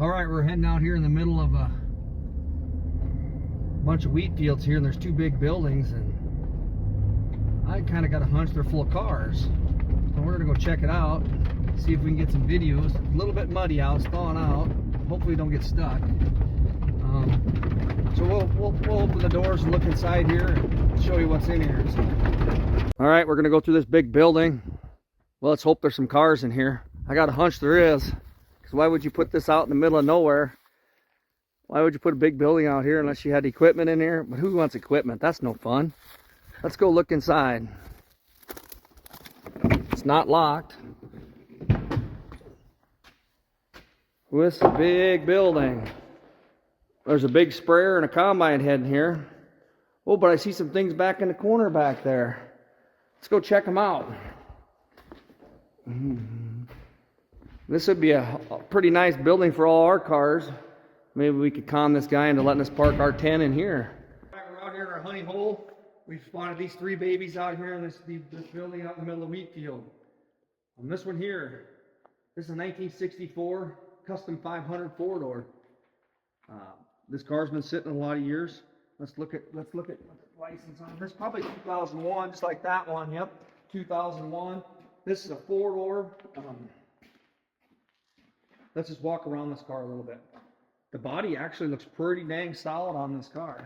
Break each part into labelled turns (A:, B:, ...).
A: All right, we're heading out here in the middle of a bunch of wheat fields here, and there's two big buildings, and I kind of got a hunch they're full of cars. So we're gonna go check it out, see if we can get some videos. It's a little bit muddy out, it's thawing out. Hopefully we don't get stuck. So we'll open the doors and look inside here and show you what's in here. All right, we're gonna go through this big building. Well, let's hope there's some cars in here. I got a hunch there is. Because why would you put this out in the middle of nowhere? Why would you put a big building out here unless you had equipment in here? But who wants equipment? That's no fun. Let's go look inside. It's not locked. This is a big building. There's a big sprayer and a combine head in here. Oh, but I see some things back in the corner back there. Let's go check them out. This would be a pretty nice building for all our cars. Maybe we could con this guy into letting us park our 10 in here. We're out here in our honey hole. We've spotted these three babies out here in this building out in the middle of the wheat field. And this one here, this is a 1964 custom 500 four-door. This car's been sitting a lot of years. Let's look at the license on this. Probably 2001, just like that one. Yep, 2001. This is a four-door. Let's just walk around this car a little bit. The body actually looks pretty dang solid on this car.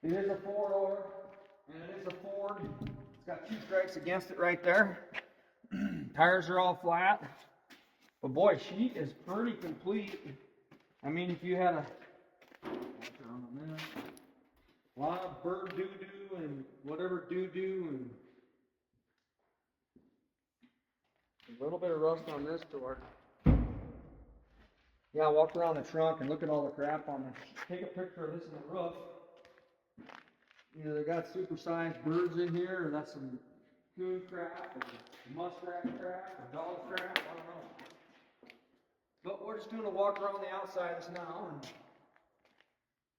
A: It is a four-door, and it is a Ford. It's got two strikes against it right there. Tires are all flat. But boy, she is pretty complete. I mean, if you had a lot of bird doo-doo and whatever doo-doo and a little bit of rust on this door. Yeah, walk around the trunk and look at all the crap on there. Take a picture of this in the roof. Either they got supersized birds in here, or that's some coon crap, or muskrat crap, or dog crap, I don't know. But we're just doing a walk around the outside of this now, and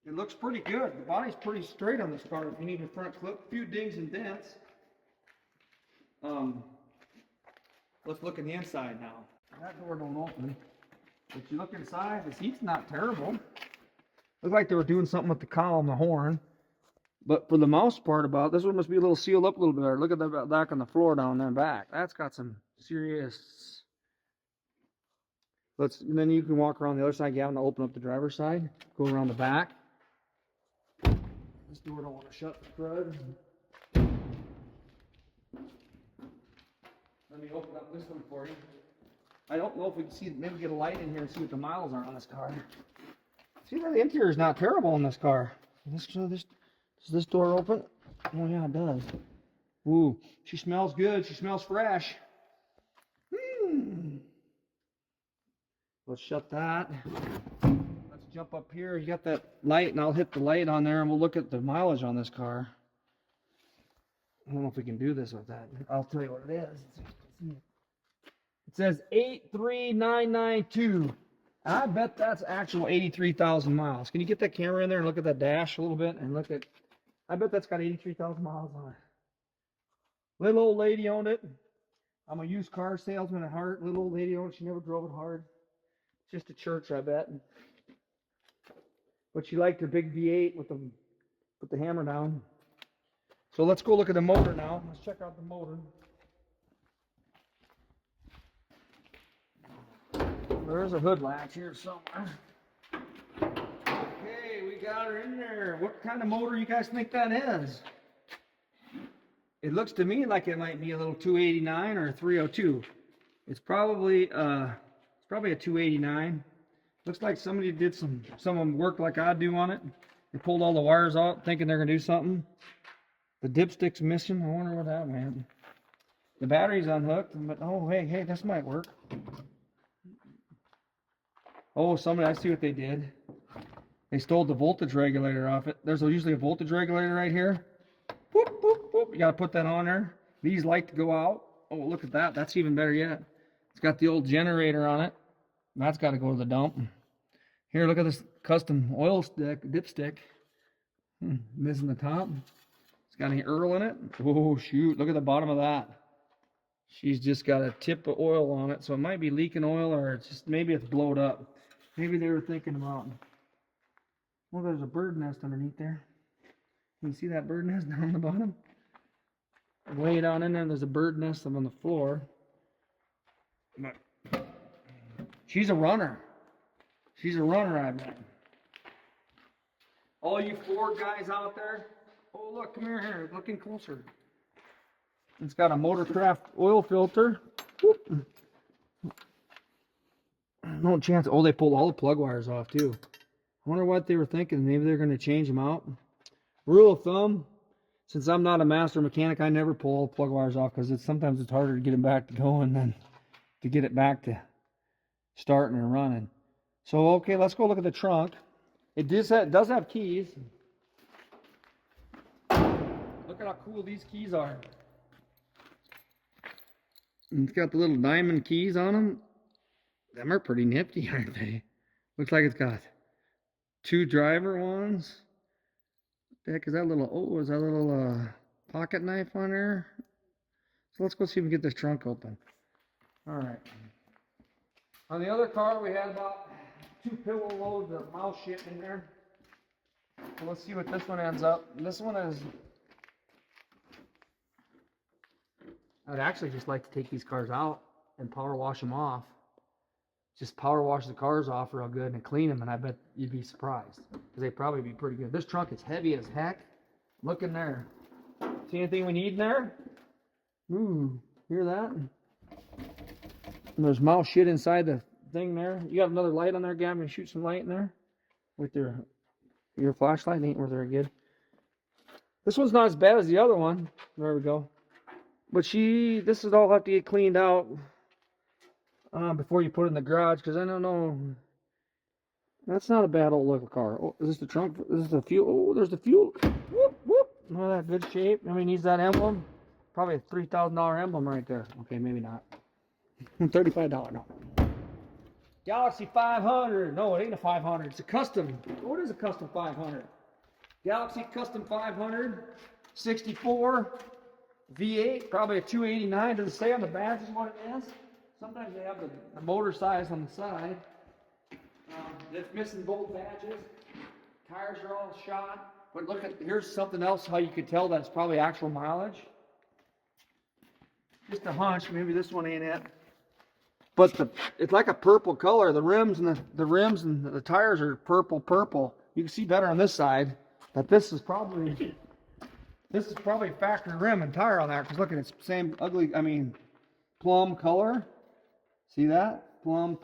A: it looks pretty good. The body's pretty straight on this car. If you need a front clip, a few dings and dents. Let's look in the inside now. That door don't open. If you look inside, the seat's not terrible. Looks like they were doing something with the column, the horn. But for the mouse part about this one must be a little sealed up a little bit better. Look at the back on the floor down there back. That's got some serious. And then you can walk around the other side, Gavin, to open up the driver's side. Go around the back. This door don't want to shut the crud. Let me open up this one for you. I don't know if we can see, maybe get a light in here and see what the miles are on this car. See, the interior is not terrible in this car. Does this door open? Oh yeah, it does. Ooh, she smells good. She smells fresh. Let's shut that. Let's jump up here. You got that light, and I'll hit the light on there, and we'll look at the mileage on this car. I don't know if we can do this with that. I'll tell you what it is. It says 83992. I bet that's actual 83,000 miles. Can you get that camera in there and look at that dash a little bit and look at? I bet that's got 83,000 miles on it. Little old lady owned it. I'm a used car salesman at heart. Little old lady owned it. She never drove it hard. It's just a church, I bet. But she liked her big V8 with the hammer down. So let's go look at the motor now. Let's check out the motor. There's a hood latch here somewhere. Okay, we got her in there. What kind of motor you guys think that is? It looks to me like it might be a little 289 or a 302. It's probably a 289. Looks like somebody did some work like I do on it. They pulled all the wires out thinking they're gonna do something. The dipstick's missing. I wonder what that meant. The battery's unhooked, but oh hey, this might work. Oh, I see what they did. They stole the voltage regulator off it. There's usually a voltage regulator right here. Boop, boop, boop. You gotta put that on there. These like to go out. Oh, look at that. That's even better yet. It's got the old generator on it. That's got to go to the dump. Here, look at this custom oil dipstick. Missing the top. It's got any Earl in it. Oh, shoot. Look at the bottom of that. She's just got a tip of oil on it, so it might be leaking oil, or it's just maybe it's blowed up. Maybe they were thinking about. Well, there's a bird nest underneath there. You see that bird nest down on the bottom? Way down in there, there's a bird nest on the floor. She's a runner. She's a runner, I bet. All you Ford guys out there, oh look, come here, looking closer. It's got a Motorcraft oil filter. Whoop. No chance. Oh, they pulled all the plug wires off too. I wonder what they were thinking. Maybe they're going to change them out. Rule of thumb, since I'm not a master mechanic, I never pull all the plug wires off because sometimes it's harder to get them back to going than to get it back to starting and running. So, okay, let's go look at the trunk. It does have keys. Look at how cool these keys are. And it's got the little diamond keys on them. Them are pretty nifty, aren't they? Looks like it's got 2 driver ones. What the heck is that little, oh, is that a little pocket knife on there? So let's go see if we can get this trunk open. All right. On the other car, we had about 2 pillow loads of mouse shit in there. So let's see what this one ends up. This one is, I'd actually just like to take these cars out and power wash them off. Just power wash the cars off real good and clean them, and I bet you'd be surprised because they'd probably be pretty good. This trunk is heavy as heck. Look in there. See anything we need in there? Ooh, hear that? And there's mouse shit inside the thing there. You got another light on there, Gavin? Shoot some light in there with your flashlight. Ain't very good. This one's not as bad as the other one. There we go. But this would all have to get cleaned out before you put it in the garage, because I don't know. That's not a bad old little car. Oh, is this the trunk? Is this the fuel? Oh, there's the fuel. Whoop, whoop. Oh, that good shape. I mean, needs that emblem. Probably a $3,000 emblem right there. Okay, maybe not. $35, no. Galaxy 500. No, it ain't a 500. It's a custom. What is a custom 500? Galaxy Custom 500, 64, V8, probably a 289. Does it say on the badge is what it is? Sometimes they have the motor size on the side. It's missing both badges. Tires are all shot. But look here's something else how you could tell that it's probably actual mileage. Just a hunch, maybe this one ain't it. But it's like a purple color. The rims and the tires are purple. You can see better on this side that this is probably factory rim and tire on there, because look at it's same ugly, plum color. See that? Plum.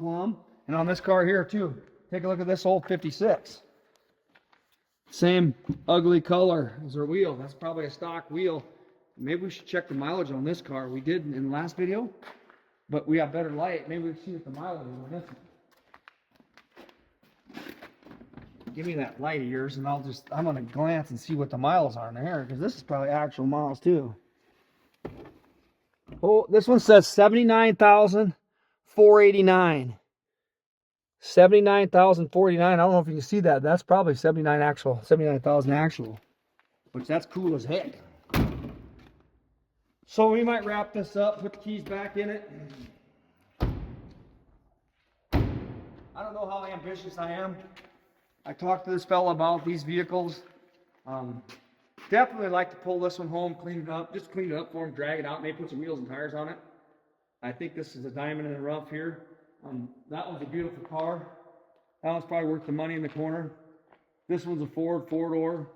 A: And on this car here too. Take a look at this old 56. Same ugly color as our wheel. That's probably a stock wheel. Maybe we should check the mileage on this car. We did in the last video, but we have better light. Maybe we can see what the mileage is on this one. Give me that light of yours, and I'm going to glance and see what the miles are in there, because this is probably actual miles too. Oh, this one says 79,489. 79,489. I don't know if you can see that. That's probably 79,000 actual, which that's cool as heck. So we might wrap this up, put the keys back in it. I don't know how ambitious I am. I talked to this fella about these vehicles. Definitely like to pull this one home, clean it up for him, drag it out, maybe put some wheels and tires on it. I think this is a diamond in the rough here. That one's a beautiful car. That one's probably worth the money in the corner. This one's a Ford 4-door.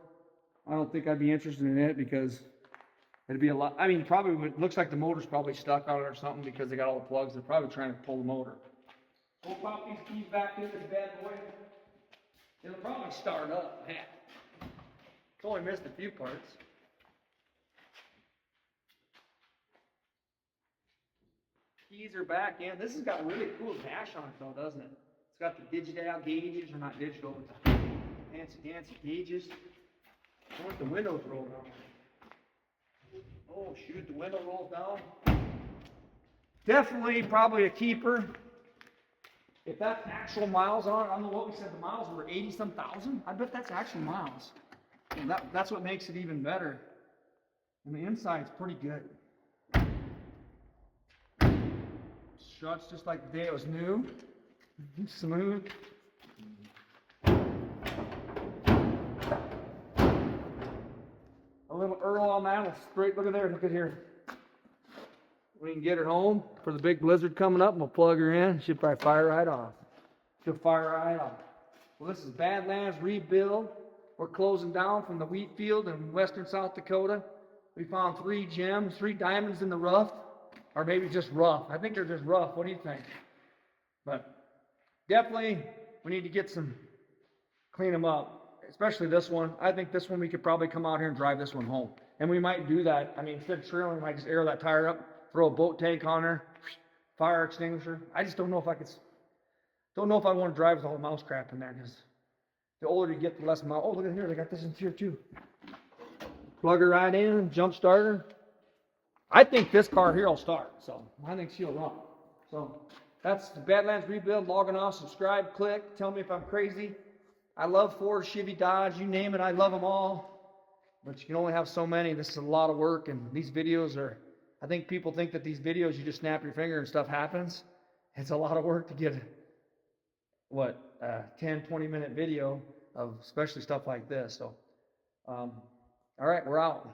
A: I don't think I'd be interested in it because it'd be a lot. I mean, probably it looks like the motor's probably stuck on it or something because they got all the plugs. They're probably trying to pull the motor. We'll pop these keys back in this bad boy. It'll probably start up. Heck, it's only missed a few parts. Keys are back in. This has got a really cool dash on it though, doesn't it? It's got the digital gauges, or not digital, but the fancy gauges. I want the windows rolled down. Oh shoot, the window rolls down. Definitely probably a keeper. If that's actual miles on it, I don't know what we said the miles were, 80-some thousand. I bet that's actual miles. And that's what makes it even better. And the inside's pretty good. Struts just like the day it was new. Smooth. A little Earl on that. Straight. Look at there. Look at here. We can get her home for the big blizzard coming up. We'll plug her in. She'll probably fire right off. She'll fire right off. Well, this is Badlands Rebuild. We're closing down from the wheat field in western South Dakota. We found 3 gems, 3 diamonds in the rough, or maybe just rough. I think they're just rough. What do you think? But definitely, we need to get clean them up, especially this one. I think this one we could probably come out here and drive this one home. And we might do that. I mean, instead of trailing, we might just air that tire up, throw a boat tank on her, fire extinguisher. I just don't know if I could. Don't know if I want to drive with all the mouse crap in there, because the older you get, the less mouse. Oh, look at here, they got this in here too. Plug her right in, jump starter. I think this car here will start, so I think she'll run. So that's the Badlands Rebuild. Logging off, subscribe, click. Tell me if I'm crazy. I love Ford, Chevy, Dodge, you name it. I love them all, but you can only have so many. This is a lot of work, and these videos are. I think people think that these videos you just snap your finger and stuff happens. It's a lot of work to get. 10, 20-minute video of especially stuff like this. So, all right, we're out.